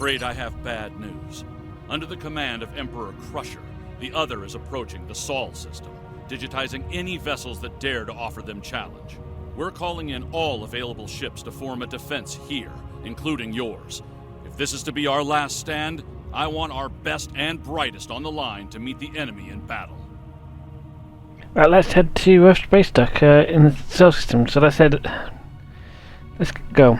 afraid I have bad news. Under the command of Emperor Crusher, the Other is approaching the Sol system, digitizing any vessels that dare to offer them challenge. We're calling in all available ships to form a defense here, including yours. If this is to be our last stand, I want our best and brightest on the line to meet the enemy in battle. Right, let's head to Space Dock in the Sol system. So let's go.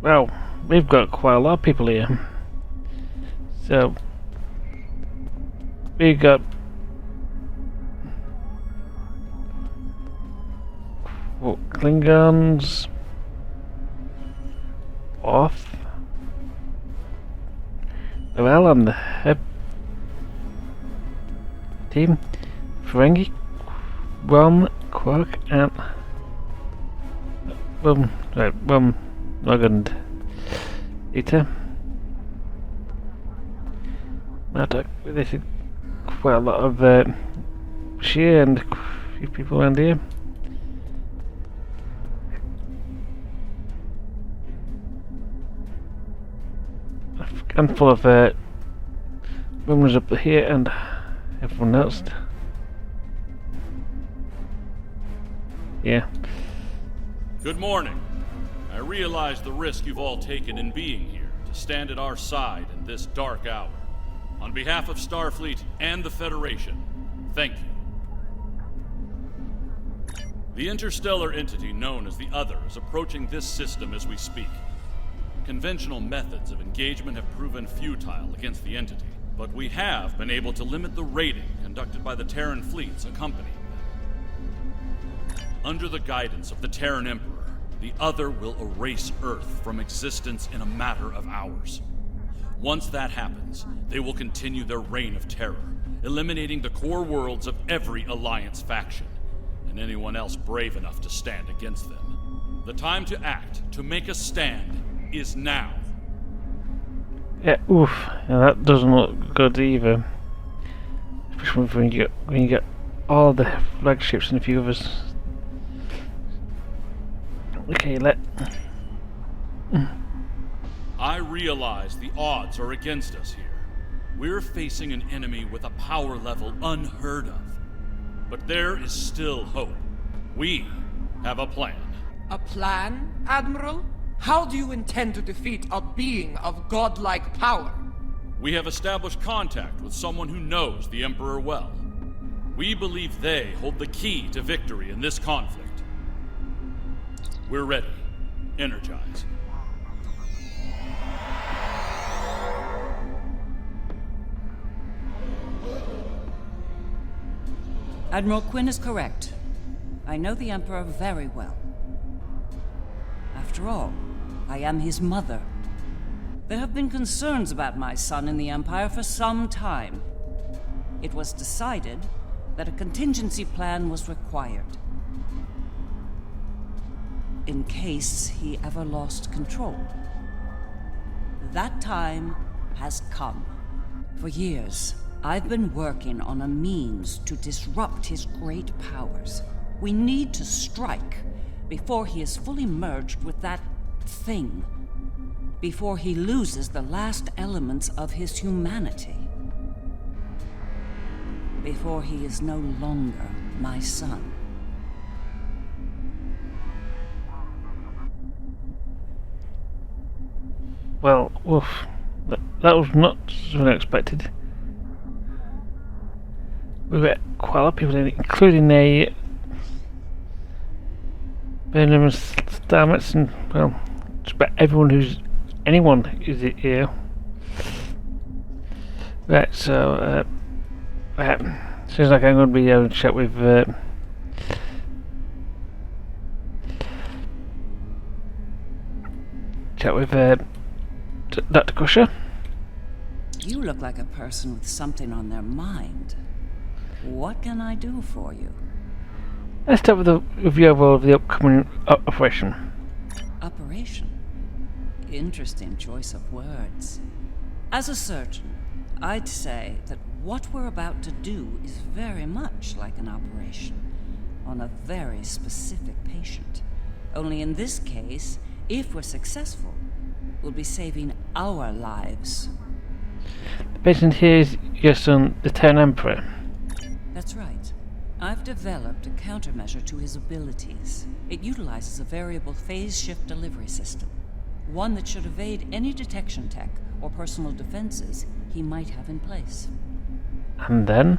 Well, we've got quite a lot of people here. So we got Klingons off. Well, on the team, Ferengi, Rom, Quark, and Nog and Ita. This is quite a lot of Shea and a few people around here. A handful of runners up here and everyone else. Yeah. Good morning. I realize the risk you've all taken in being here to stand at our side in this dark hour. On behalf of Starfleet and the Federation, thank you. The interstellar entity known as the Other is approaching this system as we speak. Conventional methods of engagement have proven futile against the entity, but we have been able to limit the raiding conducted by the Terran fleets accompanying them. Under the guidance of the Terran Emperor, the Other will erase Earth from existence in a matter of hours. Once that happens, they will continue their reign of terror, eliminating the core worlds of every Alliance faction, and anyone else brave enough to stand against them. The time to act, to make a stand, is now. Yeah, oof. Yeah, that doesn't look good either. Especially when you get all the flagships and a few others. Okay, I realize the odds are against us here. We're facing an enemy with a power level unheard of. But there is still hope. We have a plan. A plan, Admiral? How do you intend to defeat a being of godlike power? We have established contact with someone who knows the Emperor well. We believe they hold the key to victory in this conflict. We're ready. Energize. Admiral Quinn is correct. I know the Emperor very well. After all, I am his mother. There have been concerns about my son in the Empire for some time. It was decided that a contingency plan was required, in case he ever lost control. That time has come. For years, I've been working on a means to disrupt his great powers. We need to strike before he is fully merged with that thing. Before he loses the last elements of his humanity. Before he is no longer my son. well, oof, that was not unexpected. We've got quite a lot of people in it, including a Burnham and Stamets, and well, just about anyone who's here. Right, so seems like I'm going to be having a chat with Dr. Crusher. You look like a person with something on their mind. What can I do for you? Let's start with a review of the upcoming operation. Operation? Interesting choice of words. As a surgeon, I'd say that What we're about to do is very much like an operation on a very specific patient. Only in this case, if we're successful, we'll be saving our lives. The patient here is your son, the Terran Emperor. That's right. I've developed a countermeasure to his abilities. It utilizes a variable phase shift delivery system, one that should evade any detection tech or personal defenses he might have in place. And then?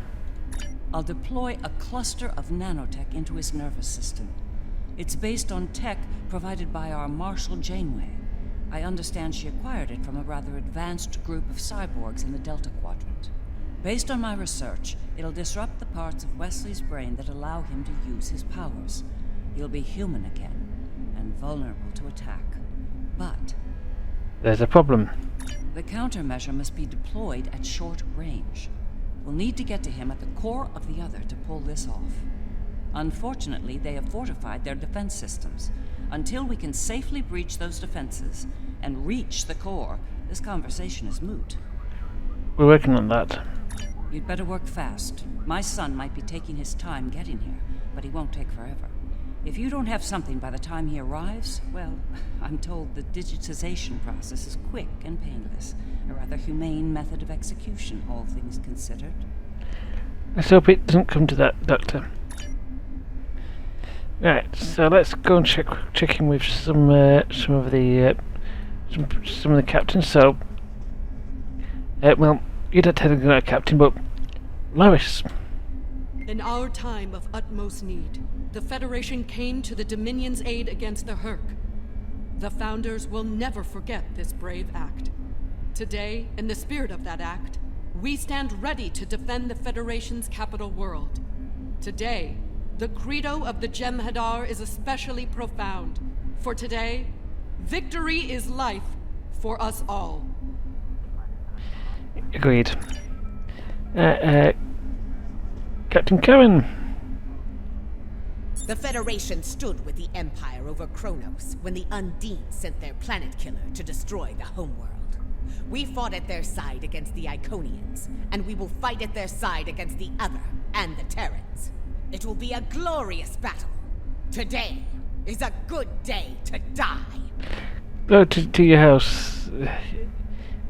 I'll deploy a cluster of nanotech into his nervous system. It's based on tech provided by our Marshal Janeway. I understand she acquired it from a rather advanced group of cyborgs in the Delta Quadrant. Based on my research, it'll disrupt the parts of Wesley's brain that allow him to use his powers. He'll be human again, and vulnerable to attack. But There's a problem. the countermeasure must be deployed at short range. We'll need to get to him at the core of the other to pull this off. Unfortunately, they have fortified their defense systems. Until we can safely breach those defenses and reach the core, this conversation is moot. We're working on that. You'd better work fast. My son might be taking his time getting here, but he won't take forever. If you don't have something by the time he arrives, well, I'm told the digitization process is quick and painless. A rather humane method of execution, all things considered. Let's hope it doesn't come to that, Doctor. Right, so let's go and check in with some of the captains. So, well, you're not technically a captain, but Lois. In our time of utmost need, the Federation came to the Dominion's aid against the Herc. The Founders will never forget this brave act. Today, in the spirit of that act, we stand ready to defend the Federation's capital world. Today, the credo of the Jem'Hadar is especially profound. For today, victory is life for us all. Agreed. Captain Cohen. The Federation stood with the Empire over Kronos when the Undine sent their planet killer to destroy the homeworld. We fought at their side against the Iconians, and we will fight at their side against the Other and the Terrans. It will be a glorious battle. Today is a good day to die. Go to your house.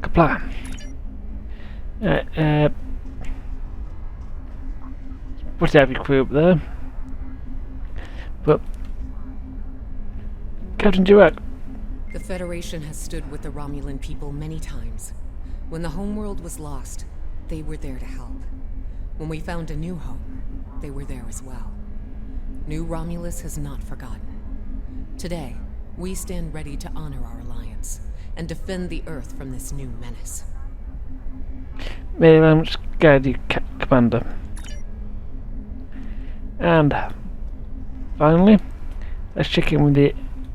Kapla. What's have your crew up there? But Captain Durak. The Federation has stood with the Romulan people many times. When the homeworld was lost, they were there to help. When we found a new home, they were there as well. New Romulus has not forgotten. Today, we stand ready to honor our alliance and defend the Earth from this new menace. May I guide you, Commander. And finally, let's check in with the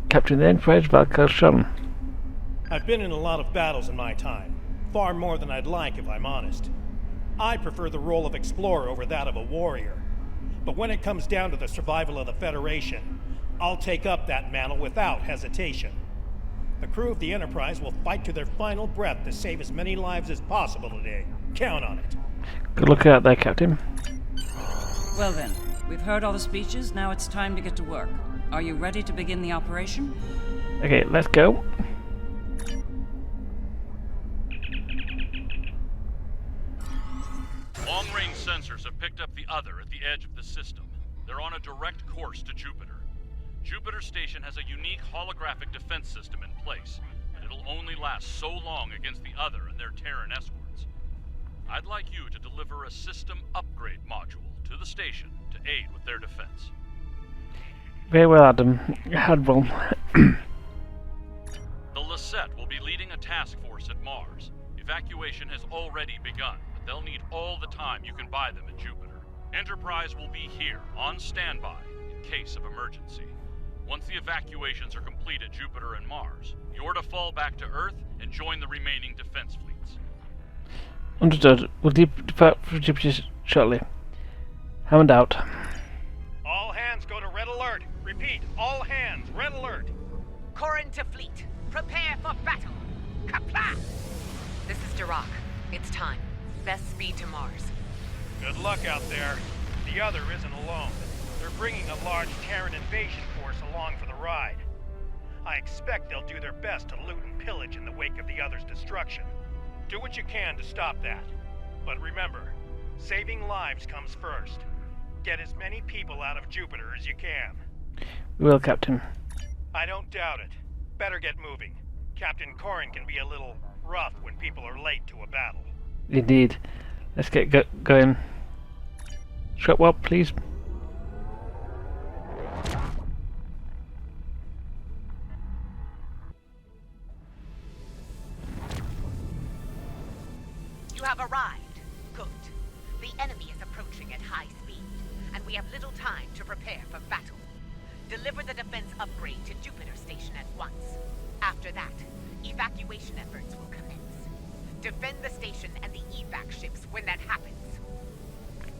Captain of the Enterprise, Valkar Shon. I've been in a lot of battles in my time. Far more than I'd like, if I'm honest. I prefer the role of explorer over that of a warrior. But when it comes down to the survival of the Federation, I'll take up that mantle without hesitation. The crew of the Enterprise will fight to their final breath to save as many lives as possible today. Count on it. Good look out there, Captain. Well then, we've heard all the speeches, now it's time to get to work. Are you ready to begin the operation? Okay, let's go. Long-range sensors have picked up the Other at the edge of the system. They're on a direct course to Jupiter. Jupiter Station has a unique holographic defense system in place, and it'll only last so long against the Other and their Terran escorts. I'd like you to deliver a system upgrade module to the station to aid with their defense. Very well, Admiral. The Lisette will be leading a task force at Mars. Evacuation has already begun, but they'll need all the time you can buy them at Jupiter. Enterprise will be here, on standby, in case of emergency. Once the evacuations are complete at Jupiter and Mars, you're to fall back to Earth and join the remaining defense fleets. Understood. We'll depart from Jupiter shortly. Hammond out. All hands go to red alert. Repeat, all hands, red alert. Corin to fleet. Prepare for battle. Kapla! This is Dirac. It's time. best speed to Mars. Good luck out there. The other isn't alone. They're bringing a large Terran invasion force along for the ride. I expect they'll do their best to loot and pillage in the wake of the other's destruction. Do what you can to stop that. But remember, saving lives comes first. Get as many people out of Jupiter as you can. We will, Captain. I don't doubt it. Better get moving. Captain Corrin can be a little rough when people are late to a battle. Indeed. Let's get going. Strap well, please. You have arrived. Good. The enemy is approaching at high speed, and we have little time to prepare for battle. Deliver the defense upgrade to Jupiter Station at once. After that, evacuation efforts will commence. Defend the station and the evac ships when that happens.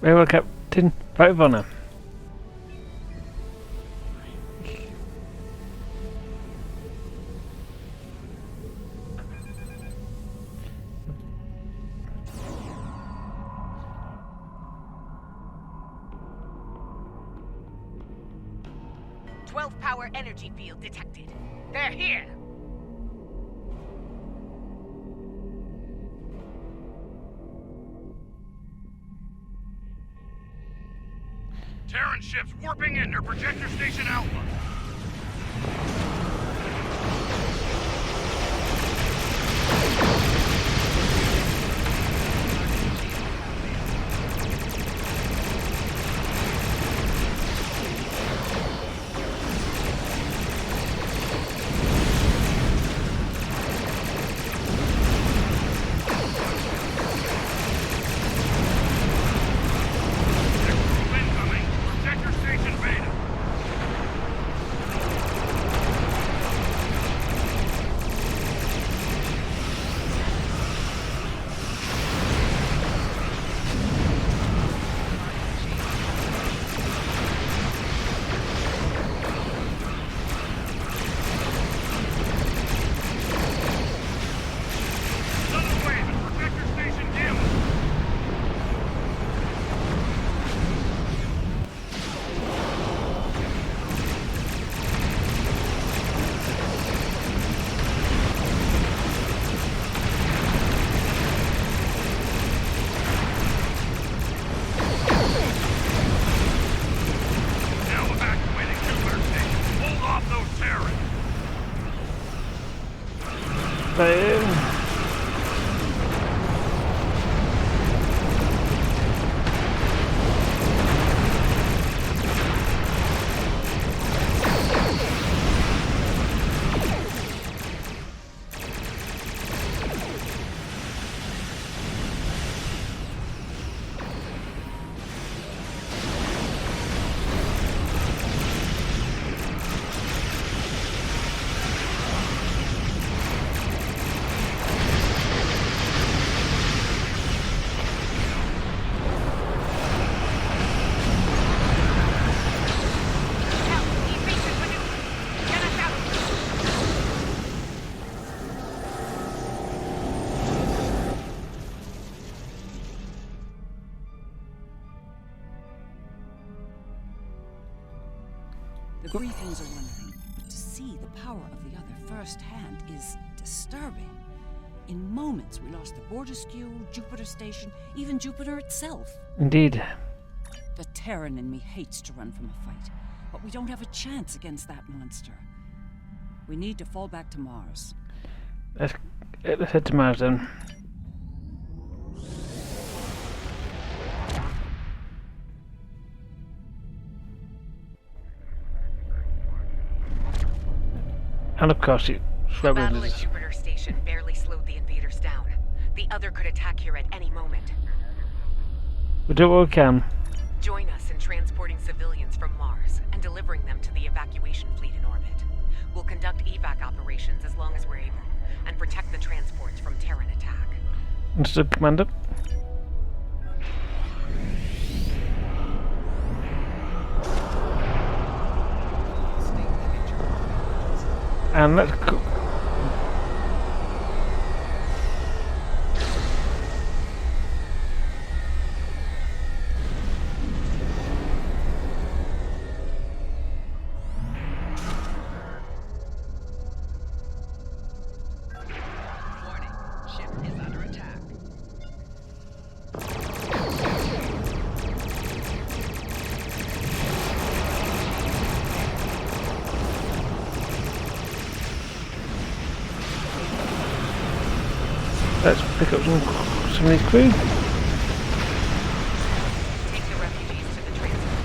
Very well, Captain. Right of honor. Power energy field detected. They're here! Terran ships warping in their projector station outlook. The briefings are one thing, but to see the power of the other firsthand is disturbing. In moments, we lost the Borderskew, Jupiter Station, even Jupiter itself. Indeed. The Terran in me hates to run from a fight, but we don't have a chance against that monster. We need to fall back to Mars. Let's head to Mars then. And of course, The battle at Jupiter Station barely slowed the invaders down. The other could attack here at any moment. we do what we can. Join us in transporting civilians from Mars and delivering them to the evacuation fleet in orbit. We'll conduct evac operations as long as we're able, and protect the transports from Terran attack. Understood, Commander. And let's go. Let's pick up some of these crew. Take the refugees to the transit.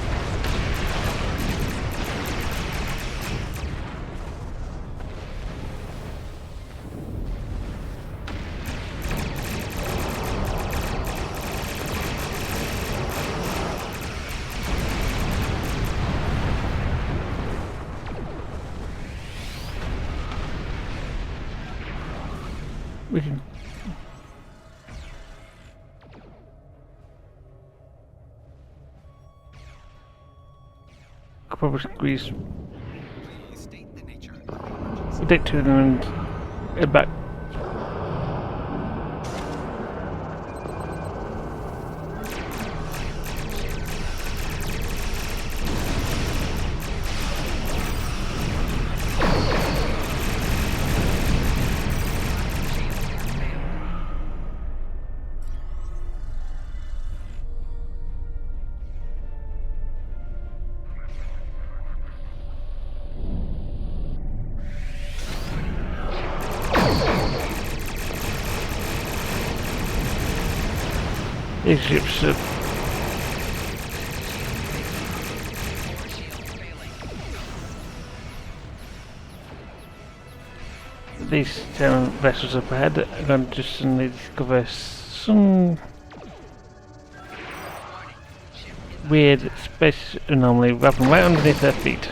We can. Could probably squeeze. Predict to them and head back. These ships are these Terran vessels up ahead are going to just suddenly discover some weird space anomaly wrapping right underneath their feet.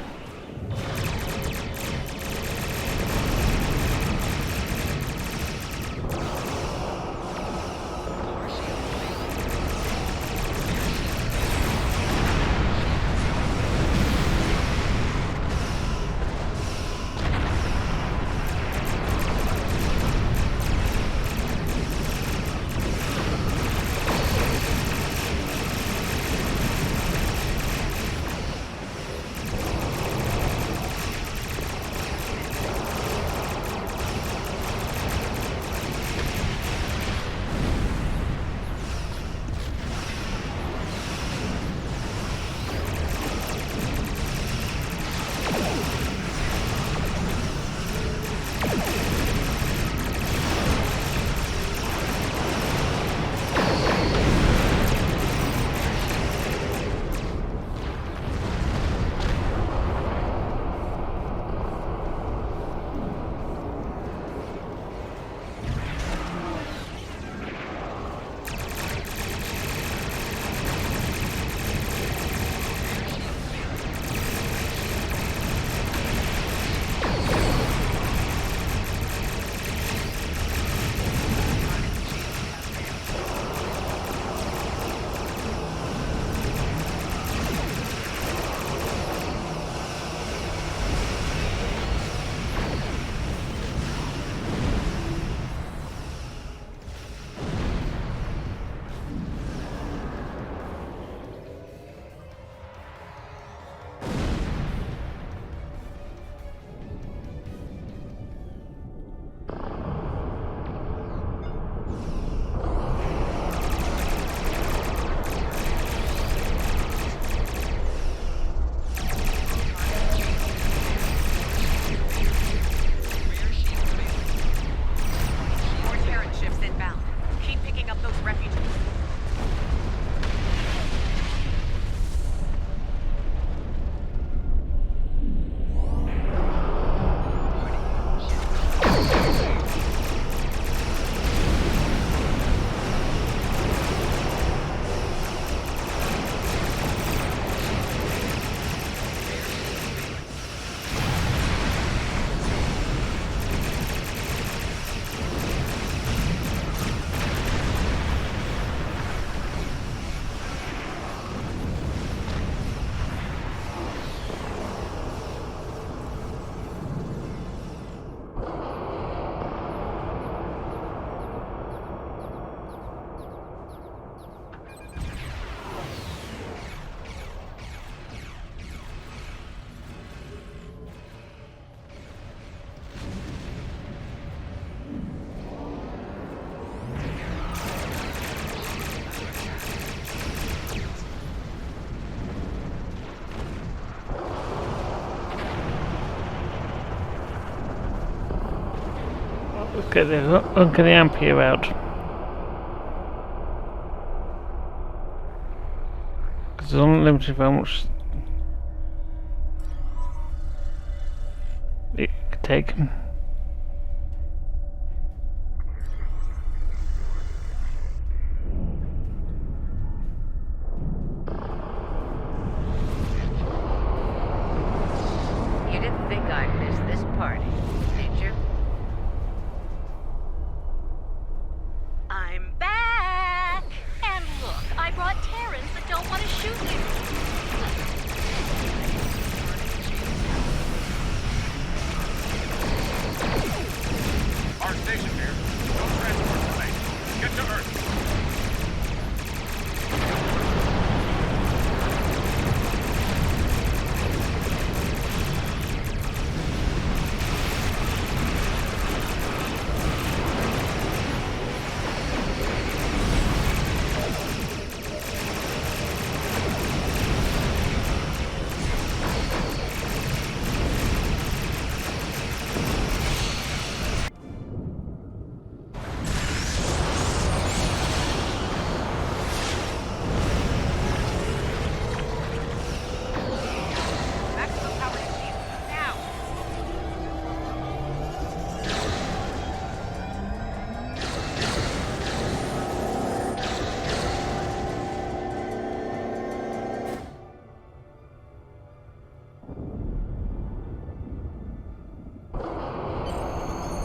Let's get the uncanny Ampere out. Because there's unlimited how much it could take. You didn't think I'd miss this party, did you? I'm back! And look, I brought Terrans that don't want to shoot you. Our station here. No transport delayed. Get to Earth. Maximum power achieved. Now!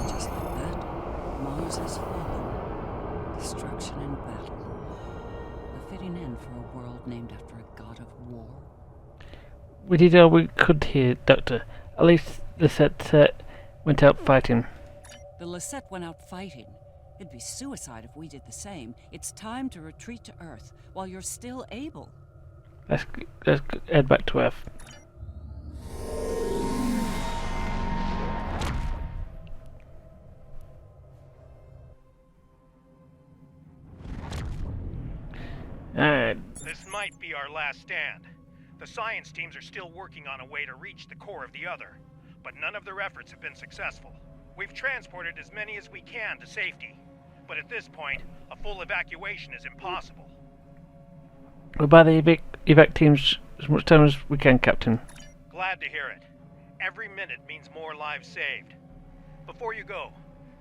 Just like that, Mars has fallen. Destruction and battle. A fitting end for a world named after a god of war. We did all we could here, Doctor. At least the set went out fighting. The Lisette went out fighting. It'd be suicide if we did the same. It's time to retreat to Earth while you're still able. Let's head back to Earth. This might be our last stand. The science teams are still working on a way to reach the core of the other, but none of their efforts have been successful. We've transported as many as we can to safety, but at this point, a full evacuation is impossible. We'll buy the evac teams as much time as we can, Captain. Glad to hear it. Every minute means more lives saved. Before you go,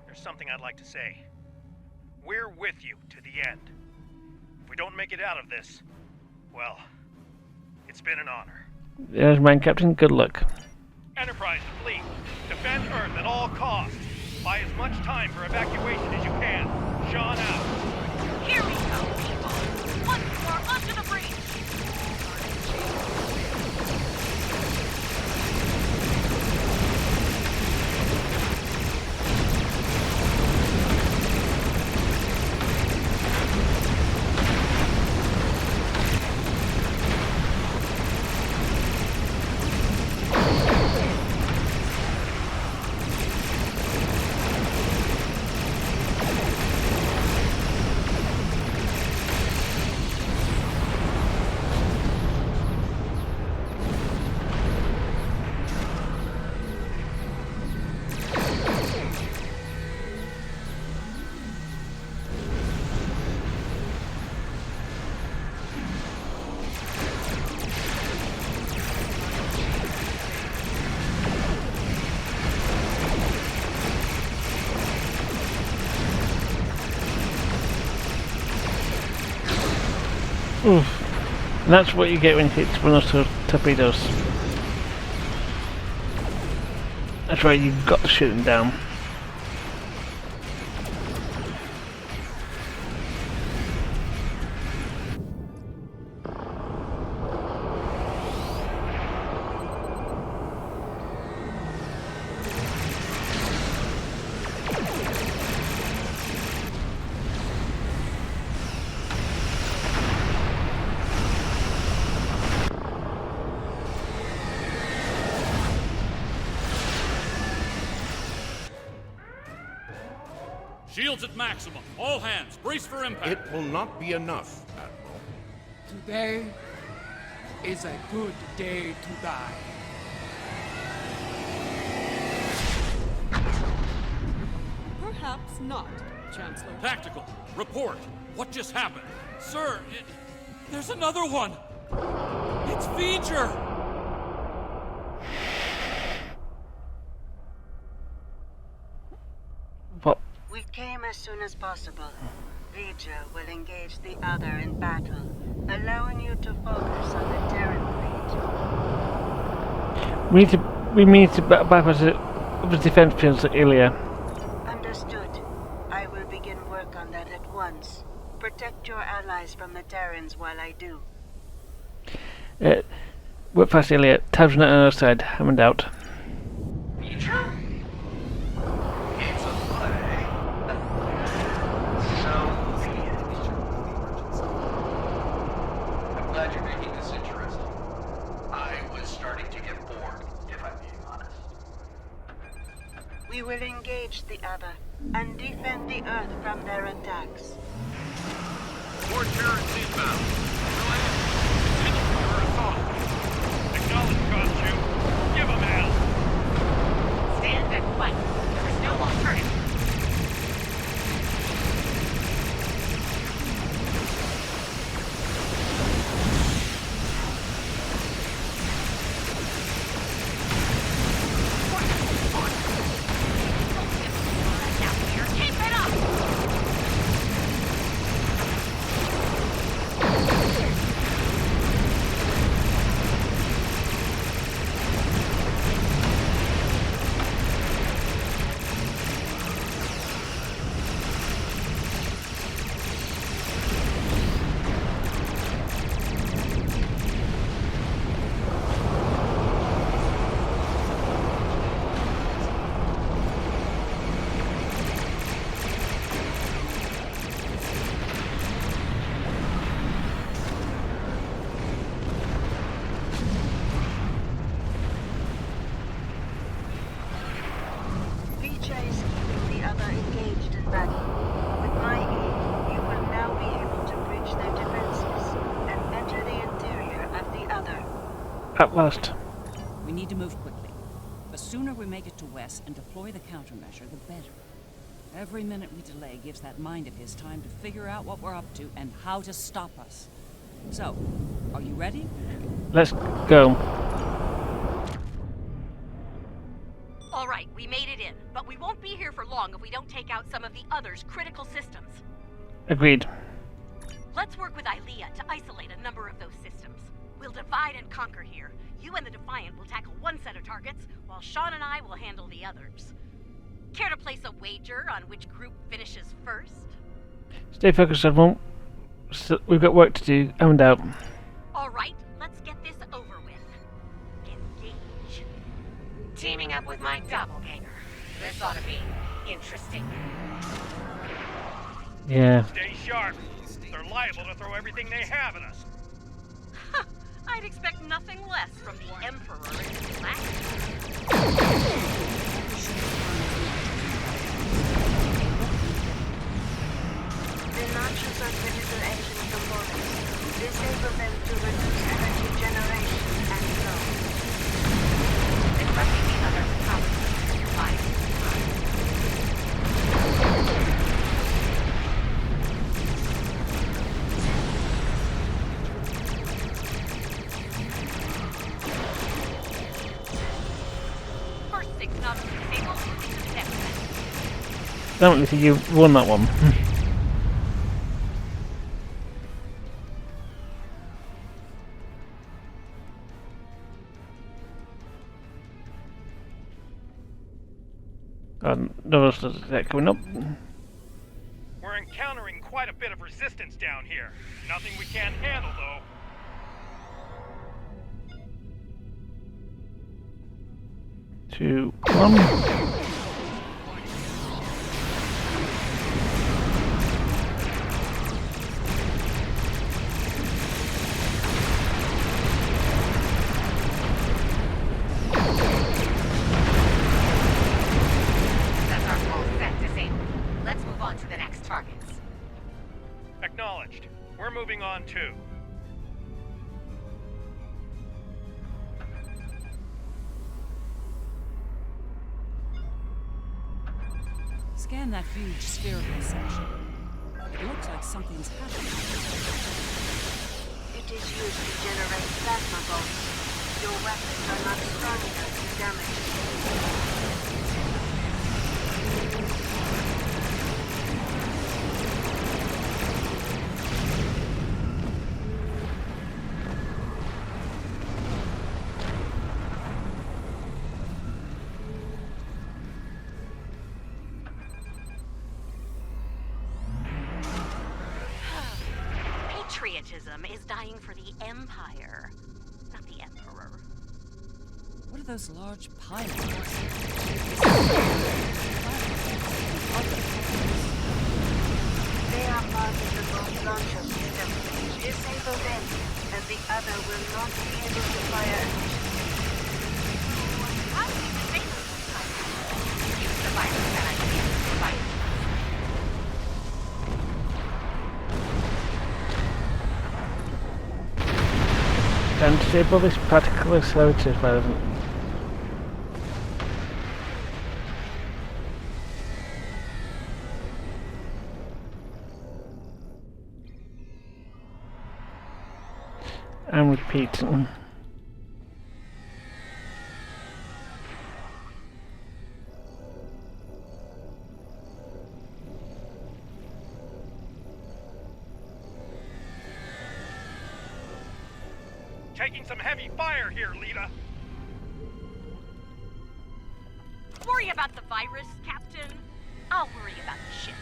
there's something I'd like to say. We're with you to the end. If we don't make it out of this, well, it's been an honor. There's mine, Captain. Good luck. Enterprise and fleet, defend Earth at all costs. Buy as much time for evacuation as you can. Sean out. Here we go, people! Once more, onto the breach! Oof. And that's what you get when you hit one of those torpedoes. That's right, you've got to shoot them down. Shields at maximum. All hands, brace for impact. It will not be enough, Admiral. Today is a good day to die. Perhaps not, Chancellor. Tactical, report. What just happened? Sir, there's another one. It's Feature. What? We came as soon as possible. Vija will engage the other in battle, allowing you to focus on the Terran fleet. We need to bypass the defense pins earlier. Understood. I will begin work on that at once. Protect your allies from the Terrans while I do. Work fast earlier. Tabs not on our side. Hammond out. Feature? It's a play. So be it. I'm glad you're making this interesting. I was starting to get bored, if I'm being honest. We will engage the other and defend the Earth from their attacks. More Terrans inbound. Go ahead. Continue your assault. Acknowledge costume. Give them hell. Stand and fight. There is no alternative. Down here. Keep it up! Vija is keeping the other engaged in battle. With my aid, you will now be able to breach their defenses and enter the interior of the other. At last. We need to move quickly. The sooner we make it to Wes and deploy the countermeasure, the better. Every minute we delay gives that mind of his time to figure out what we're up to and how to stop us. So, are you ready? Let's go. All right, we made it in, but we won't be here for long if we don't take out some of the other's critical systems. Agreed. Let's work with Ilea to isolate a number of those systems. We'll divide and conquer here. You and the Defiant will tackle one set of targets, while Sean and I will handle the others. Care to place a wager on which group finishes first? Stay focused, everyone. We've got work to do. Hammond out. All right, let's get this over with. Engage. Teaming up with my doppelganger. This ought to be interesting. Yeah. Stay sharp. They're liable to throw everything they have at us. I'd expect nothing less from the Emperor and his lackey. The notches are critical engine components. Disable them to reduce energy generation and flow. Disrupting the other's power. First 6 knobs disabled, moving to the next one. Don't think you won that one. No else is that coming up. We're encountering quite a bit of resistance down here. Nothing we can't handle, though. 2, 1. That's our full set disabled. Let's move on to the next targets. Acknowledged. We're moving on too. Scan that huge spherical section. It looks like something's happening. It is used to generate plasma bolts. Your weapons are not strong enough to damage Patriotism is dying for the Empire, not the Emperor. What are those large pylons? They are part of the boat launcher system. Disable them, and the other will not be able to fire initially. How do we disable this time? Use the virus that I can provide. Can disable this particle accelerator if I haven't. I'm repeating. Taking some heavy fire here, Lita. Worry about the virus, Captain. I'll worry about the ships.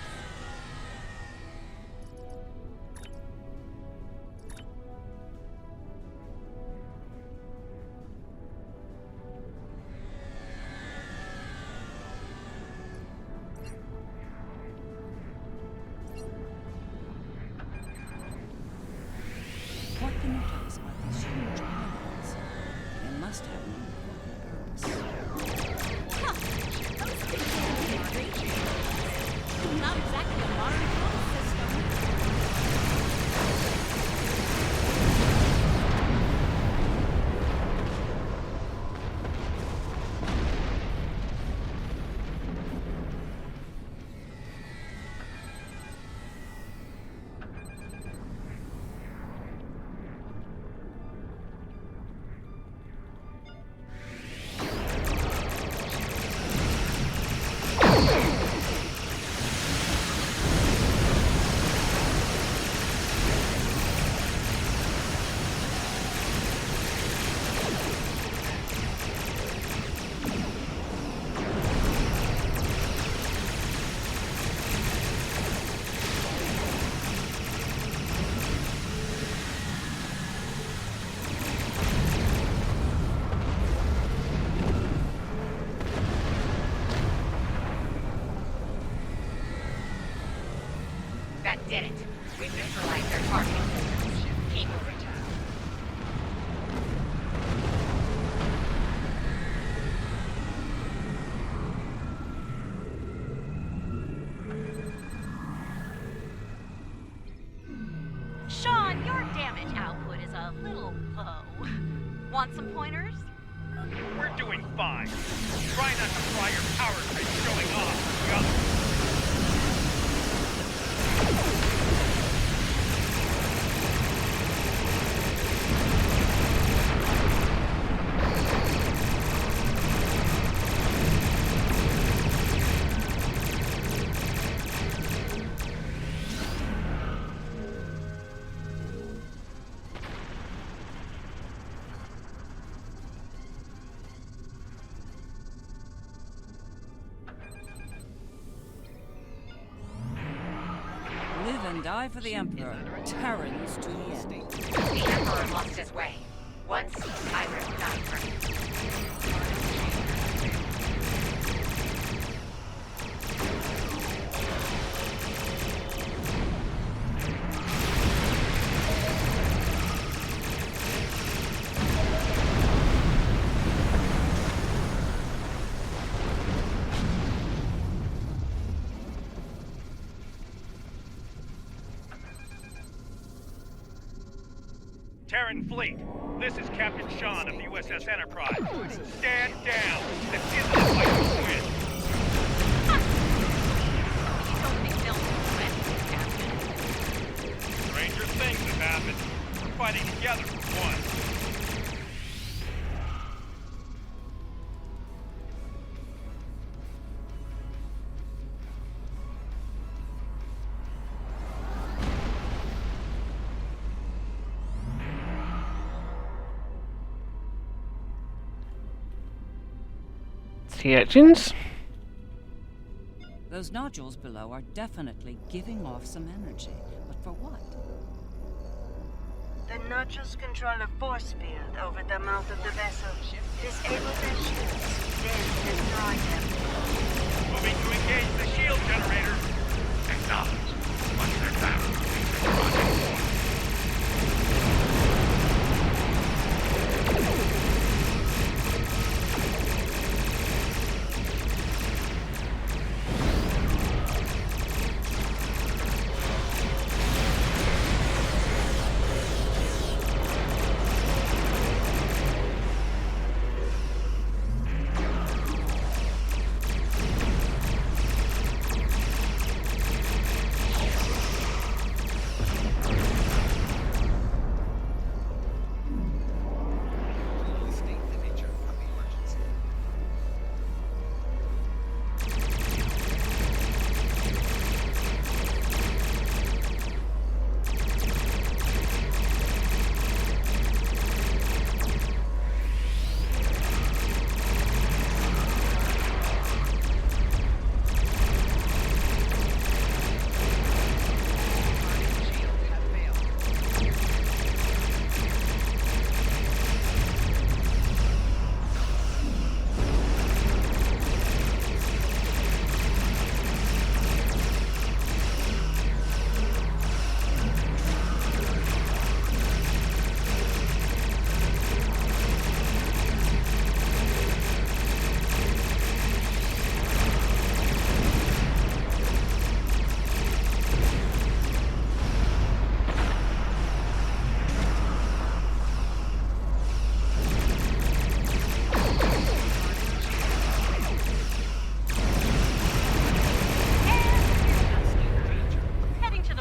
What can you tell us about these huge pylons? They must have an important purpose. Not exactly a modern fuel system. That did it. We neutralized their target. Keep moving. Sean, your damage output is a little low. Want some pointers? We're doing fine. Try not to fry your power grid showing off for the others. Live and die for the Emperor. Terrans to the end. The Emperor lost his way. Once, I will die for him. Terran Fleet, this is Captain Sean of the USS Enterprise. Stand down. This isn't a fight to win. sea urchins. Those nodules below are definitely giving off some energy. But for what? The nodules control a force field over the mouth of the vessel. Disable their shields, then destroy them. Moving to engage the shield generator. Acknowledged. Once they're down,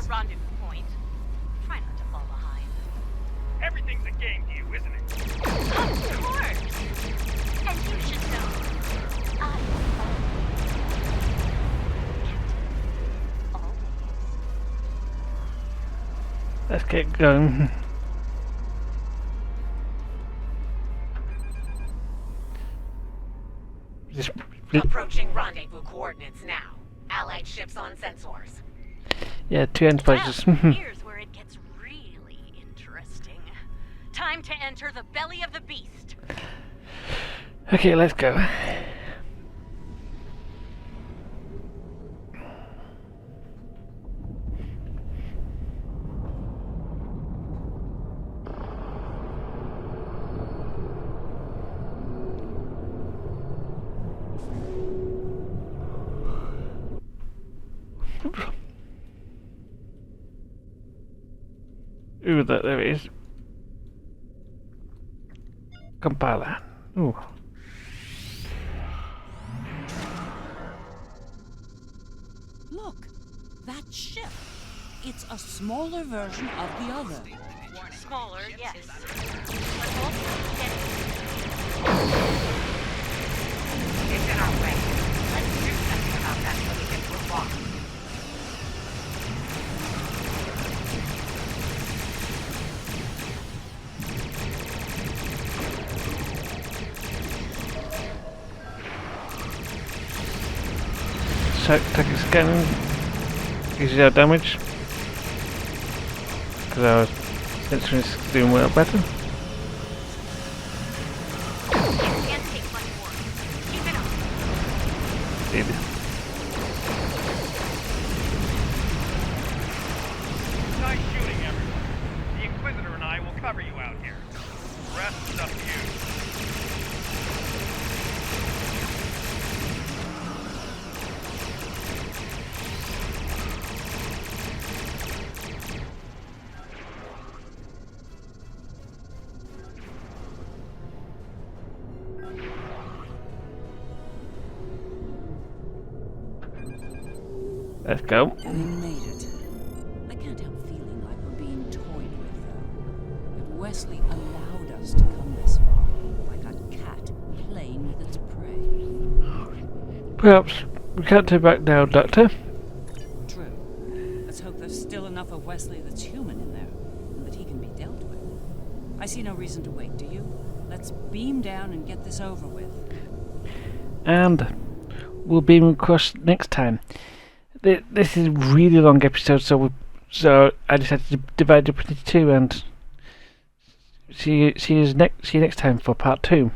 rendezvous. Everything's a game to you, isn't it? Of course! And you should know, I Let's get going. Just Approaching rendezvous coordinates now. Allied ships on sensors. yeah, 2 enterprises. Here's where it gets really interesting. Time to enter the belly of the beast. Okay, let's go. Ooh, there it is. Compiler. Ooh. Look, that ship. It's a smaller version of the other. Smaller, yes. But also steady. It's in our way. Let's do something about that so we can move on. Take a scan. Easy out damage. Because our sensor is doing well better. It can't take much more. Keep it up. Maybe. Nice shooting, everyone. The Inquisitor and I will cover you out here. The rest is up to you. Let's go. We made it. I can't help feeling like we're being toyed with, though. If Wesley allowed us to come this far, like a cat playing with its prey. Perhaps we can't turn back now, Doctor. True. Let's hope there's still enough of Wesley that's human in there, and that he can be dealt with. I see no reason to wait, do you? Let's beam down and get this over with. and we'll be across next time. This is a really long episode, so I decided to divide it up into two, and see you next time for part 2.